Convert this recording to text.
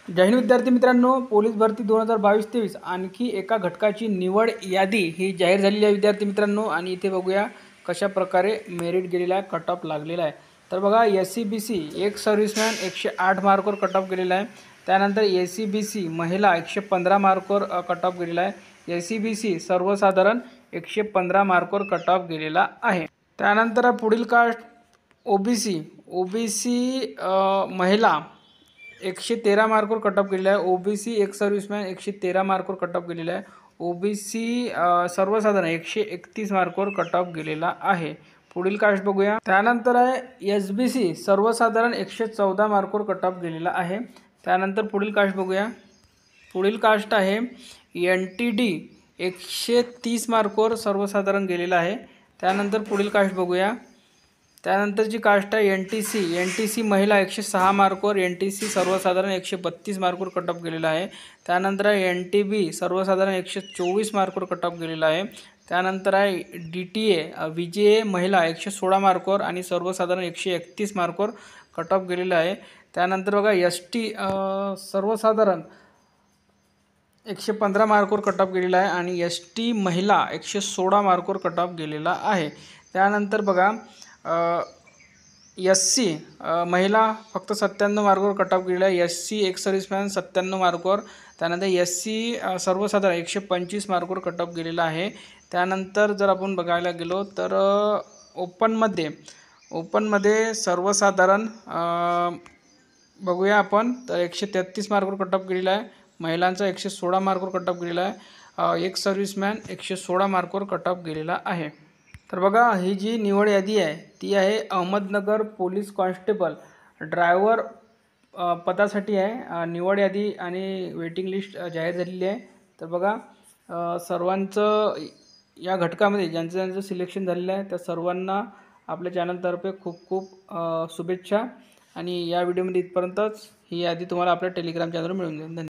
जय हिंद विद्यार्थी मित्रांनो, पोलीस भरती 2022-23 आणखी एका घटकाची निवड यादी ही जाहीर झालेली आहे विद्यार्थी मित्रांनो। आणि इथे बघूया कशा प्रकारे मेरिट गेलेला आहे, कट ऑफ लागलेला आहे। तर बघा SCBC एक सर्व्हिसमॅन 108 मार्कवर कट ऑफ गेलेला आहे। त्यानंतर SCBC महिला 115 मार्कवर कट ऑफ गेलेला आहे। SCBC सर्वसाधारण 115 मार्कवर कट ऑफ गेलेला आहे। त्यानंतर पुढील कास्ट OBC महिला 113 मार्कवर कट ऑफ गेलेला आहे। OBC एक सर्व्हिसमॅन 113 मार्कवर कट ऑफ गेलेला आहे। OBC सर्वसाधारण 131 मार्कवर कट ऑफ गेलेला आहे। पुढील कास्ट बघूया। त्यानंतर आहे SBC सर्वसाधारण 114 मार्कवर कट ऑफ गेलेला आहे। त्यानंतर पुढील कास्ट बघूया। पुढील कास्ट आहे NTD 130 मार्कवर सर्वसाधारण गेलेला आहे। त्यानंतर पुढील कास्ट बघूया। त्यानंतरची कास्ट आहे NTC महिला 106 मार्कवर NTC सर्वसाधारण 132 मार्कवर कट ऑफ गेलेला आहे। त्यानंतर आहे NTB सर्वसाधारण 124 मार्कवर कट ऑफ गेलेला आहे। त्यानंतर आहे DTA VJA महिला 116 मार्कवर आणि सर्वसाधारण 131 मार्कवर कट ऑफ गेलेला आहे। त्यानंतर बघा ST सर्वसाधारण 115 मार्कवर कट ऑफ गेलेला आहे आणि ST महिला 116 मार्कवर कट ऑफ गेलेला आहे। त्यानंतर बघा SC महिला फक्त 97 मार्कवर कट ऑफ गेलेला आहे। SC एक सर्व्हिसमॅन 97 मार्कवर। त्यानंतर SC सर्वसाधारण 125 मार्कवर कट ऑफ गेलेला आहे। त्यानंतर जर आपण बघायला गेलो तर ओपनमध्ये सर्वसाधारण बघूया आपण तर 133 मार्कवर कट ऑफ गेलेला आहे। महिलांचा 116 मार्कवर कट ऑफ गेलेला आहे। एक सर्व्हिसमॅन 116 मार्कवर कट ऑफ गेलेला आहे। तर बघा ही जी निवड यादी आहे ती आहे अहमदनगर पोलीस कॉन्स्टेबल ड्रायव्हर पदासाठी आहे। निवड यादी आणि वेटिंग लिस्ट जाहीर झालेली आहे। तर बघा सर्वांचं या घटकामध्ये ज्यांचं सिलेक्शन झालेलं आहे त्या सर्वांना आपल्या चॅनलतर्फे खूप खूप शुभेच्छा। आणि या व्हिडिओमध्ये इथपर्यंतच ही यादी तुम्हाला आपल्या टेलिग्राम चॅनलवर मिळून जाईल।